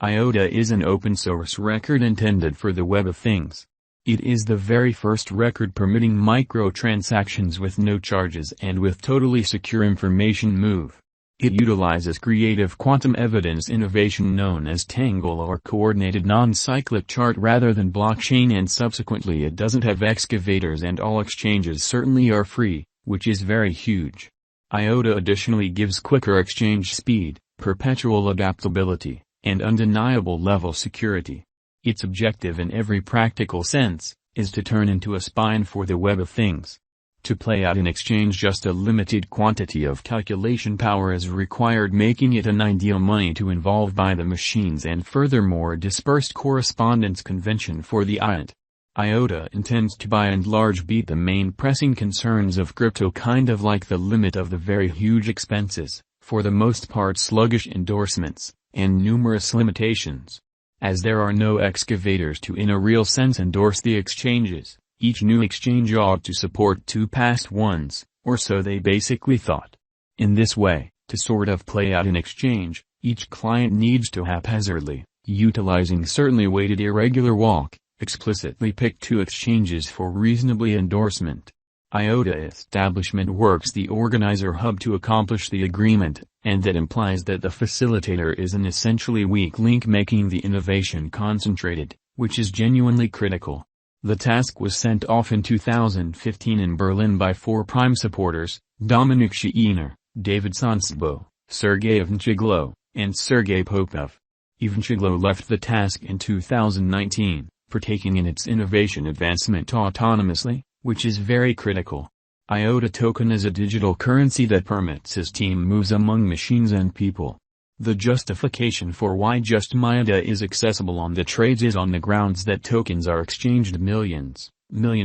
Iota is an open-source record intended for the Web of Things. It is the very first record permitting microtransactions with no charges and with totally secure information move. It utilizes creative quantum evidence innovation known as Tangle or Coordinated Non-Cyclic Chart rather than blockchain, and subsequently it doesn't have excavators, and all exchanges certainly are free, which is very huge. Iota additionally gives quicker exchange speed, perpetual adaptability, and undeniable level security. Its objective in every practical sense is to turn into a spine for the Web of Things. To play out an exchange, just a limited quantity of calculation power is required, making it an ideal money to involve by the machines, and furthermore a dispersed correspondence convention for the IOT. Iota intends to by and large beat the main pressing concerns of crypto, kind of like the limit of the very huge expenses, for the most part sluggish endorsements, and numerous limitations. As there are no excavators to in a real sense endorse the exchanges, each new exchange ought to support two past ones, or so they basically thought. In this way, to sort of play out an exchange, each client needs to haphazardly, utilizing certainly weighted irregular walk, explicitly pick two exchanges for reasonably endorsement. Iota establishment works the organizer hub to accomplish the agreement, and that implies that the facilitator is an essentially weak link, making the innovation concentrated, which is genuinely critical. The task was sent off in 2015 in Berlin by four prime supporters: Dominik Schiener, David Sonstbo, Sergey Ivnchiglo, and Sergey Popov. Ivnchiglo left the task in 2019, partaking in its innovation advancement autonomously, which is very critical. Iota token is a digital currency that permits his team moves among machines and people. The justification for why just Miota is accessible on the trades is on the grounds that tokens are exchanged million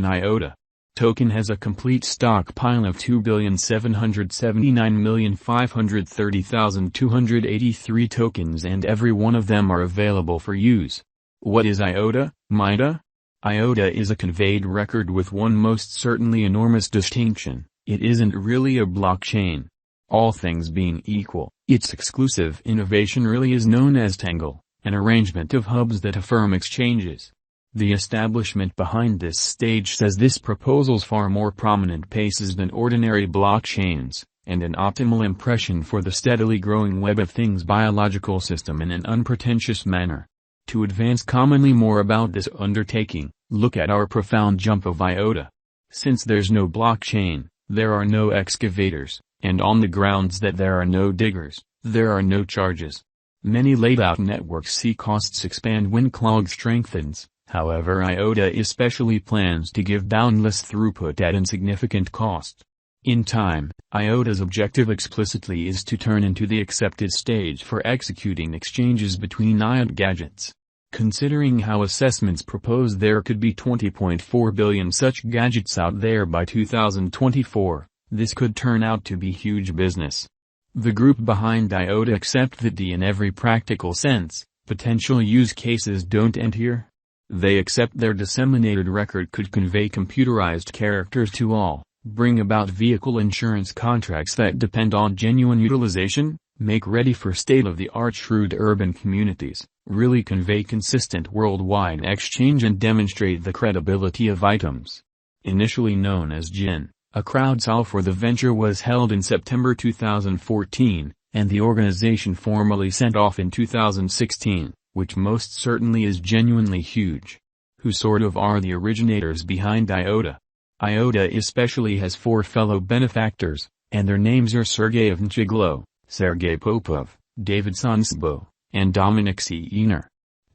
Iota. Token has a complete stockpile of 2,779,530,283 tokens, and every one of them are available for use. What is Iota, Miota? Iota is a conveyed record with one most certainly enormous distinction: it isn't really a blockchain. All things being equal, its exclusive innovation really is known as Tangle, an arrangement of hubs that affirm exchanges. The establishment behind this stage says this proposal's far more prominent paces than ordinary blockchains, and an optimal impression for the steadily growing Web of Things biological system in an unpretentious manner. To advance commonly more about this undertaking, look at our profound jump of Iota. Since there's no blockchain, there are no excavators, and on the grounds that there are no diggers, there are no charges. Many laid-out networks see costs expand when clog strengthens. However, Iota especially plans to give boundless throughput at insignificant cost. In time, Iota's objective explicitly is to turn into the accepted stage for executing exchanges between IOT gadgets. Considering how assessments propose there could be 20.4 billion such gadgets out there by 2024, this could turn out to be huge business. The group behind Iota accept that in every practical sense, potential use cases don't end here. They accept their disseminated record could convey computerized characters to all, bring about vehicle insurance contracts that depend on genuine utilization, make ready for state-of-the-art shrewd urban communities, really convey consistent worldwide exchange, and demonstrate the credibility of items. Initially known as GIN, a crowd call for the venture was held in September 2014, and the organization formally sent off in 2016, which most certainly is genuinely huge. Who sort of are the originators behind Iota? Iota especially has four fellow benefactors, and their names are Sergey Ivnchiglo, Sergey Popov, David Sonstbo, and Dominik Schiener.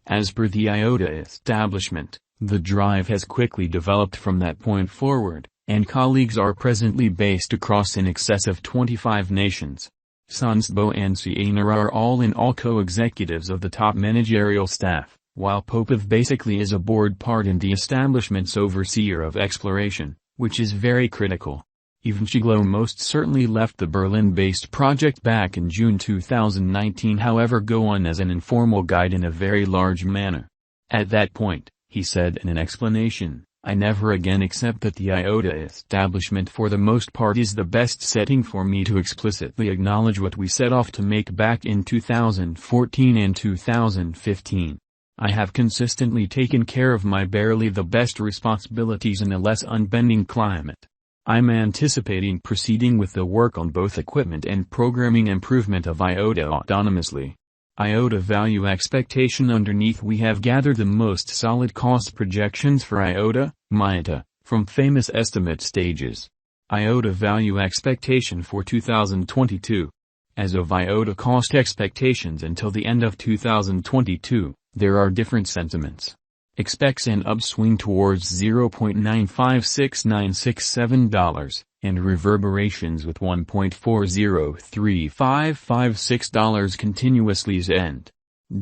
As per the Iota establishment, the drive has quickly developed from that point forward, and colleagues are presently based across in excess of 25 nations. Sonstbo and Schiener are all in all co-executives of the top managerial staff, while Popov basically is a board part and the establishment's overseer of exploration, which is very critical. Ivnchiglo most certainly left the Berlin-based project back in June 2019, however go on as an informal guide in a very large manner. At that point, he said in an explanation, I never again accept that the Iota establishment for the most part is the best setting for me to explicitly acknowledge what we set off to make back in 2014 and 2015. I have consistently taken care of my barely the best responsibilities in a less unbending climate. I'm anticipating proceeding with the work on both equipment and programming improvement of Iota autonomously. Iota value expectation. Underneath we have gathered the most solid cost projections for Iota, Miota, from famous estimate stages. Iota value expectation for 2022. As of Iota cost expectations until the end of 2022, there are different sentiments. Expects an upswing towards $0.956967, and reverberations with $1.403556 continuously end.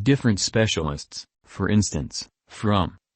Different specialists, for instance,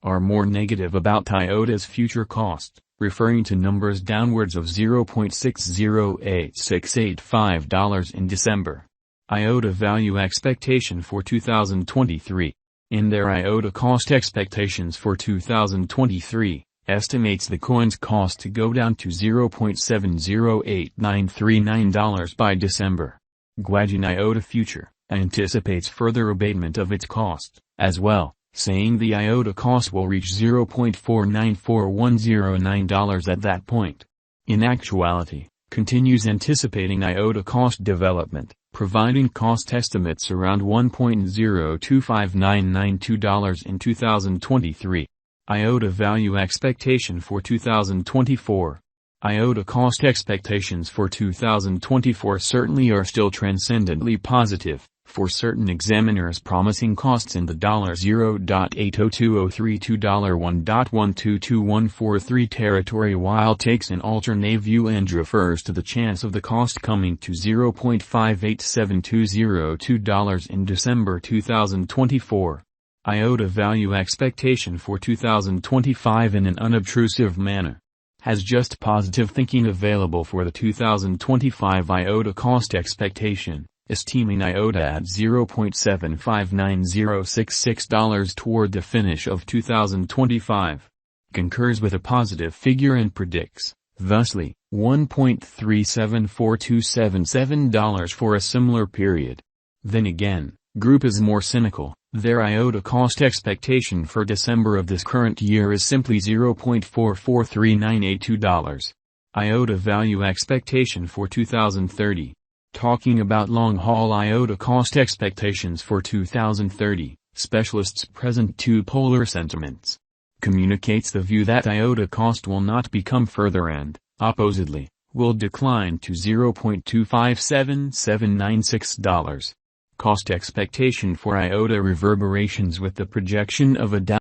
are more negative about Iota's future cost, referring to numbers downwards of $0.608685 in December. Iota value expectation for 2023. In their Iota cost expectations for 2023, estimates the coin's cost to go down to $0.708939 by December. Guajin Iota Future anticipates further abatement of its cost, as well, saying the Iota cost will reach $0.494109 at that point. In actuality, continues anticipating Iota cost development, providing cost estimates around $1.025992 in 2023. Iota value expectation for 2024. Iota cost expectations for 2024 certainly are still transcendently positive, for certain examiners promising costs in the $0.802032.1.1222143 territory, while takes an alternate view and refers to the chance of the cost coming to $0.587202 in December 2024. Iota value expectation for 2025 in an unobtrusive manner. Has just positive thinking available for the 2025 Iota cost expectation, esteeming Iota at $0.759066 toward the finish of 2025. Concurs with a positive figure and predicts, thusly, $1.374277 for a similar period. Then again, group is more cynical. Their Iota cost expectation for December of this current year is simply $0.443982. Iota value expectation for 2030. Talking about long-haul Iota cost expectations for 2030, specialists present two polar sentiments. Communicates the view that Iota cost will not become further and, oppositely, will decline to $0.257796. Cost expectation for Iota reverberations with the projection of a down